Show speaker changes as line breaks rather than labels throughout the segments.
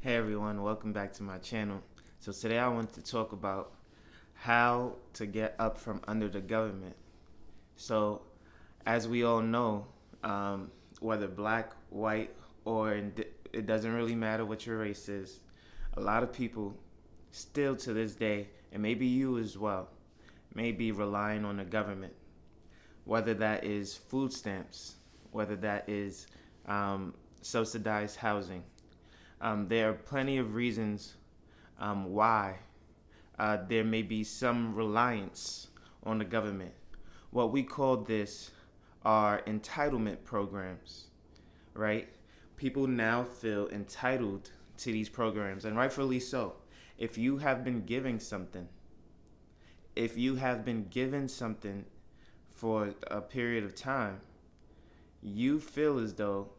Hey everyone, welcome back to my channel. So today I want to talk about how to get up from under the government. So as we all know, whether black, white, or it doesn't really matter what your race is, a lot of people still to this day, and maybe you as well, may be relying on the government. Whether that is food stamps, whether that is subsidized housing. There are plenty of reasons why there may be some reliance on the government. What we call this are entitlement programs, right? People now feel entitled to these programs, and rightfully so. If you have been giving something, if you have been given something for a period of time, you feel as though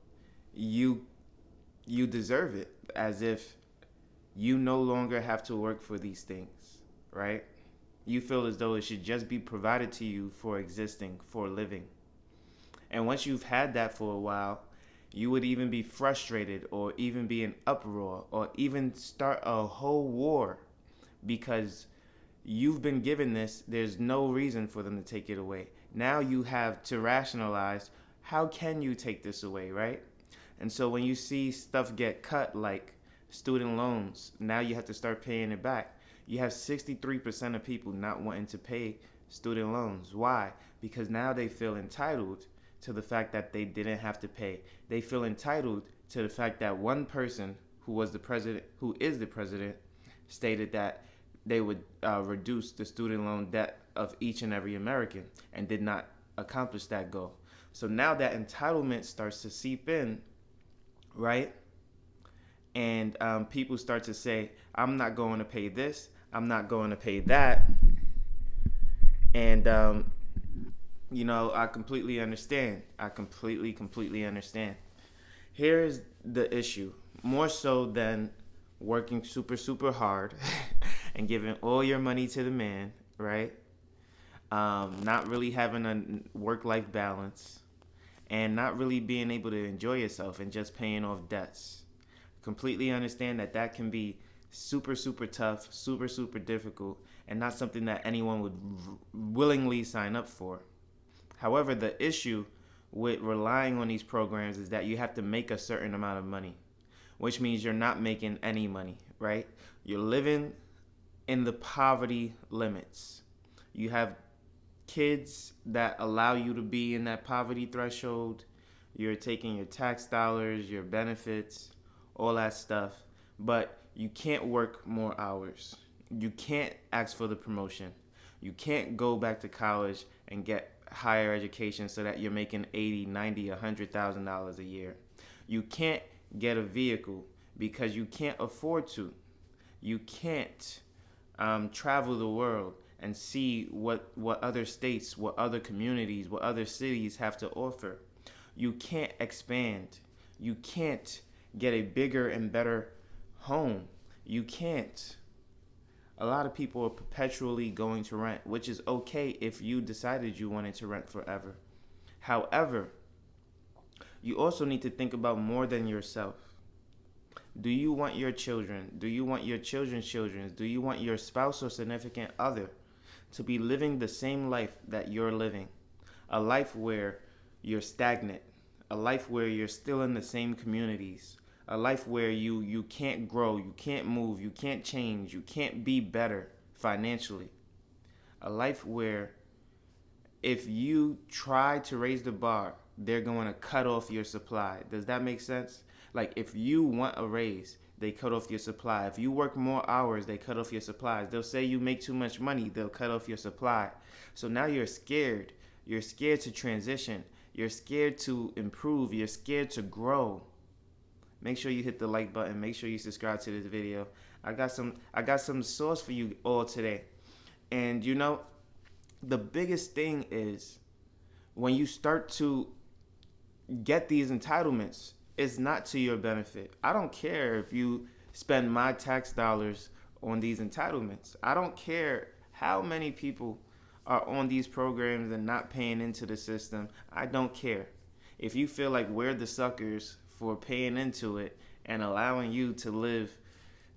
you you deserve it, as if you no longer have to work for these things, right? You feel as though it should just be provided to you for existing, for living. And once you've had that for a while, you would even be frustrated or even be in uproar or even start a whole war because you've been given this. There's no reason for them to take it away. Now you have to rationalize, how can you take this away, right? And so when you see stuff get cut like student loans, now you have to start paying it back. You have 63% of people not wanting to pay student loans. Why? Because now they feel entitled to the fact that they didn't have to pay. They feel entitled to the fact that one person who was the president, who is the president, stated that they would reduce the student loan debt of each and every American and did not accomplish that goal. So now that entitlement starts to seep in, right? And people start to say, I'm not going to pay this, I'm not going to pay that. And, I completely understand. I completely understand. Here's the issue, more so than working super hard and giving all your money to the man, right? Not really having a work-life balance and not really being able to enjoy yourself and just paying off debts. Completely understand that that can be super tough, super difficult, and not something that anyone would willingly sign up for. However, the issue with relying on these programs is that you have to make a certain amount of money, which means you're not making any money, right? You're living in the poverty limits. You have kids that allow you to be in that poverty threshold. You're taking your tax dollars, your benefits, all that stuff, but you can't work more hours. You can't ask for the promotion. You can't go back to college and get higher education so that you're making 80, 90, $100,000 a year. You can't get a vehicle because you can't afford to. You can't travel the world and see what other states, what other communities, what other cities have to offer. You can't expand. You can't get a bigger and better home. You can't. A lot of people are perpetually going to rent, which is okay if you decided you wanted to rent forever. However, you also need to think about more than yourself. Do you want your children? Do you want your children's children? Do you want your spouse or significant other to be living the same life that you're living? A life where you're stagnant, a life where you're still in the same communities, a life where you can't grow, you can't move, you can't change, you can't be better financially. A life where if you try to raise the bar, they're going to cut off your supply. Does that make sense? Like if you want a raise, they cut off your supply. If you work more hours, they cut off your supplies. They'll say you make too much money, they'll cut off your supply. So now you're scared. You're scared to transition. You're scared to improve. You're scared to grow. Make sure you hit the like button. Make sure you subscribe to this video. I got some sauce for you all today. And the biggest thing is when you start to get these entitlements, it's not to your benefit. I don't care if you spend my tax dollars on these entitlements. I don't care how many people are on these programs and not paying into the system. I don't care. If you feel like we're the suckers for paying into it and allowing you to live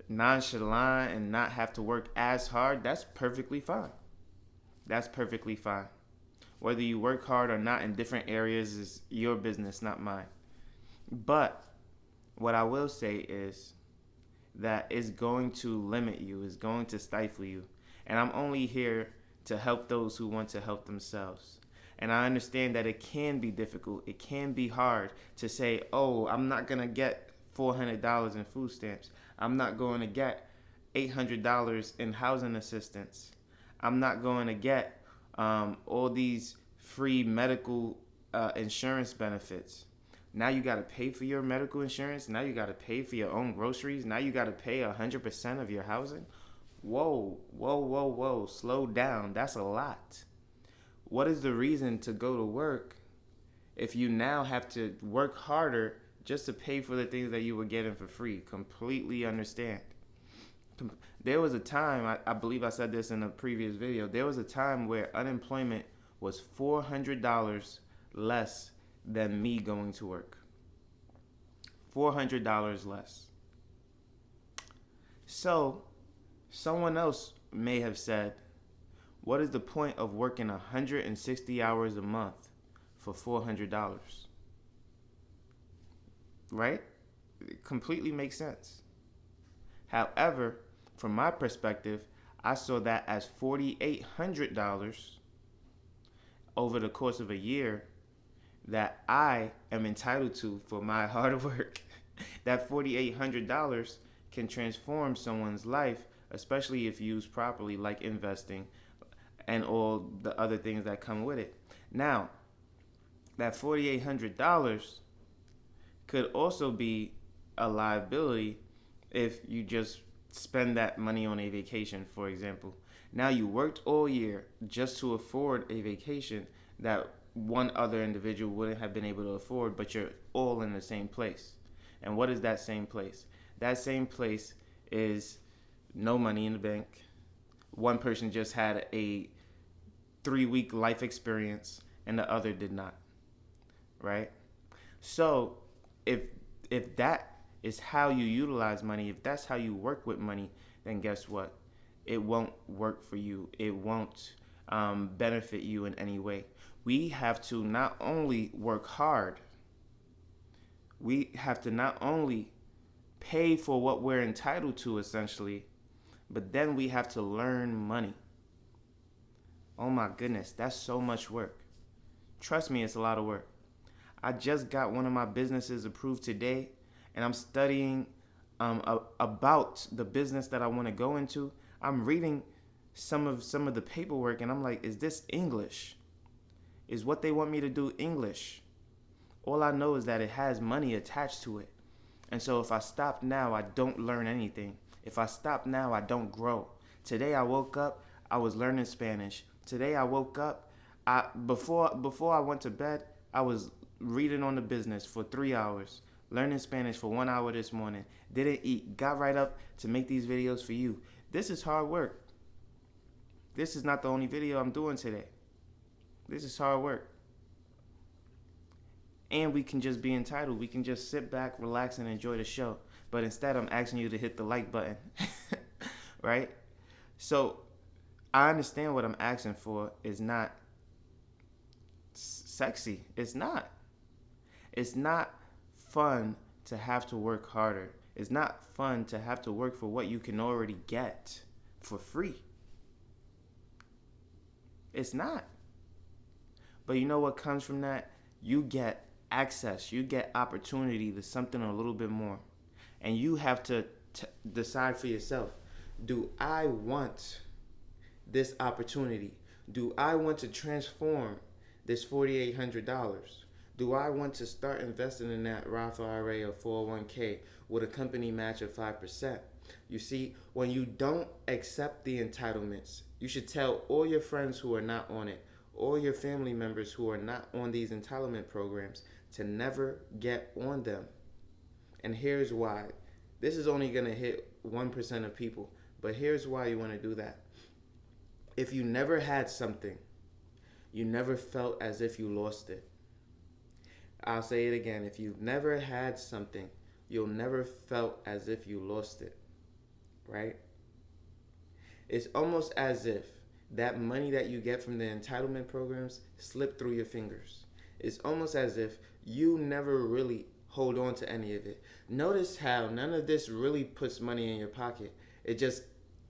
nonchalant and not have to work as hard, that's perfectly fine. That's perfectly fine. Whether you work hard or not in different areas is your business, not mine. But what I will say is that it's going to limit you, it's going to stifle you. And I'm only here to help those who want to help themselves. And I understand that it can be difficult. It can be hard to say, oh, I'm not going to get $400 in food stamps. I'm not going to get $800 in housing assistance. I'm not going to get all these free medical insurance benefits. Now you got to pay for your medical insurance. Now you got to pay for your own groceries. Now you got to pay 100% of your housing. Whoa, whoa, whoa, whoa. Slow down. That's a lot. What is the reason to go to work if you now have to work harder just to pay for the things that you were getting for free? Completely understand. There was a time, I believe I said this in a previous video, there was a time where unemployment was $400 less than me going to work. $400 less. So, someone else may have said, what is the point of working 160 hours a month for $400? Right? It completely makes sense. However, from my perspective, I saw that as $4,800 over the course of a year that I am entitled to for my hard work. That $4,800 can transform someone's life, especially if used properly, like investing and all the other things that come with it. Now, that $4,800 could also be a liability if you just spend that money on a vacation, for example. Now you worked all year just to afford a vacation that one other individual wouldn't have been able to afford, but you're all in the same place. And what is that same place? That same place is no money in the bank. One person just had a 3-week life experience and the other did not. Right? So if that is how you utilize money, if that's how you work with money, then guess what? It won't work for you. It won't benefit you in any way. We have to not only work hard, we have to not only pay for what we're entitled to, essentially, but then we have to learn money. Oh my goodness, that's so much work. Trust me, it's a lot of work. I just got one of my businesses approved today, and I'm studying about the business that I want to go into. I'm reading some of the paperwork, and I'm like, is this English? Is what they want me to do English? All I know is that it has money attached to it. And so if I stop now, I don't learn anything. If I stop now, I don't grow. Today I woke up, I was learning Spanish. Today I woke up, before I went to bed, I was reading on the business for 3 hours, learning Spanish for 1 hour this morning. Didn't eat, got right up to make these videos for you. This is hard work. This is not the only video I'm doing today. This is hard work. And we can just be entitled. We can just sit back, relax, and enjoy the show. But instead, I'm asking you to hit the like button. Right? So, I understand what I'm asking for is not sexy. It's not. It's not fun to have to work harder. It's not fun to have to work for what you can already get for free. It's not. But you know what comes from that? You get access. You get opportunity to something a little bit more. And you have to decide for yourself, do I want this opportunity? Do I want to transform this $4,800? Do I want to start investing in that Roth IRA or 401k with a company match of 5%? You see, when you don't accept the entitlements, you should tell all your friends who are not on it, all your family members who are not on these entitlement programs, to never get on them. And here's why. This is only going to hit 1% of people, but here's why you want to do that. If you never had something, you never felt as if you lost it. I'll say it again. If you've never had something, you'll never felt as if you lost it, right? It's almost as if that money that you get from the entitlement programs slipped through your fingers. It's almost as if you never really hold on to any of it. Notice how none of this really puts money in your pocket. It just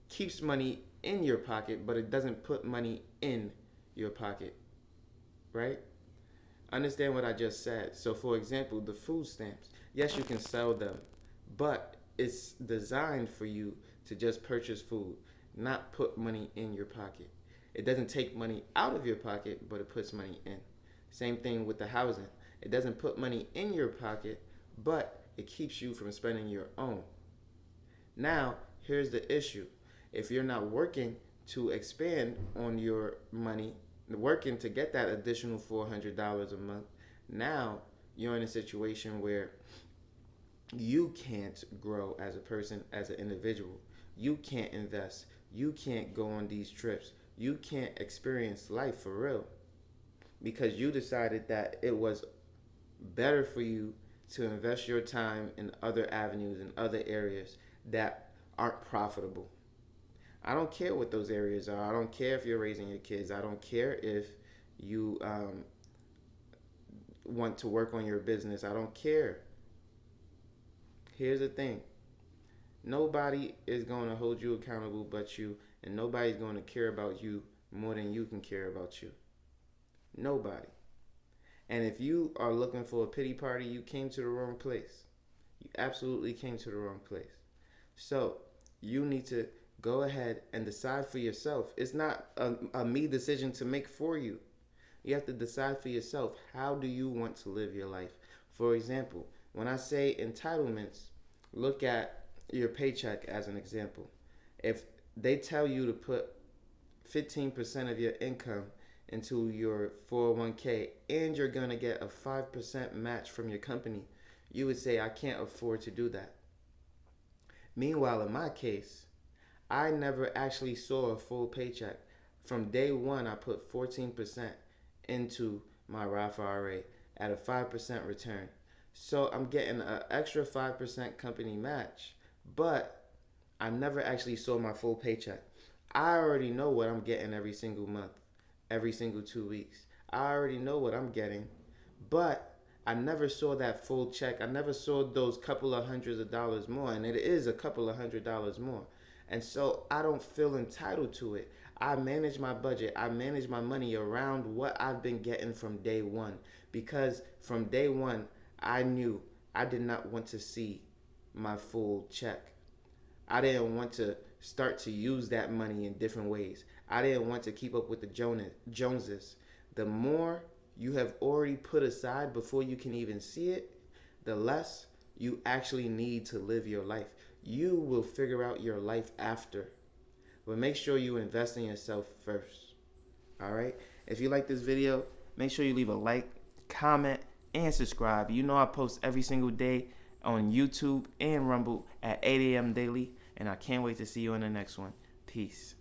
keeps money in your pocket, but it doesn't put money in your pocket, right? Understand what I just said. So, for example, the food stamps. Yes, you can sell them, but it's designed for you to just purchase food, not put money in your pocket. It doesn't take money out of your pocket, but it puts money in. Same thing with the housing. It doesn't put money in your pocket, but it keeps you from spending your own. Now, here's the issue. If you're not working to expand on your money, working to get that additional $400 a month, now you're in a situation where you can't grow as a person, as an individual. You can't invest. You can't go on these trips. You can't experience life for real because you decided that it was better for you to invest your time in other avenues and other areas that aren't profitable. I don't care what those areas are. I don't care if you're raising your kids. I don't care if you want to work on your business. I don't care. Here's the thing. Nobody is going to hold you accountable but you, and nobody's going to care about you more than you can care about you. Nobody. And if you are looking for a pity party, you came to the wrong place. You absolutely came to the wrong place. So you need to go ahead and decide for yourself. It's not a me decision to make for you. You have to decide for yourself. How do you want to live your life? For example, when I say entitlements, look at your paycheck as an example. If they tell you to put 15% of your income into your 401k and you're going to get a 5% match from your company, you would say, I can't afford to do that. Meanwhile, in my case, I never actually saw a full paycheck. From day one, I put 14% into my Roth IRA at a 5% return. So I'm getting an extra 5% company match, but I never actually saw my full paycheck. I already know what I'm getting every single month, every single 2 weeks. I already know what I'm getting, but I never saw that full check. I never saw those couple of hundreds of dollars more, and it is a couple of $100 more. And so I don't feel entitled to it. I manage my budget. I manage my money around what I've been getting from day one, because from day one, I knew I did not want to see my full check. I didn't want to start to use that money in different ways. I didn't want to keep up with the Joneses. The more you have already put aside before you can even see it, the less you actually need to live your life. You will figure out your life after. But make sure you invest in yourself first. All right? If you like this video, make sure you leave a like, comment, and subscribe. You know I post every single day on YouTube and Rumble at 8 a.m. daily, and I can't wait to see you in the next one. Peace.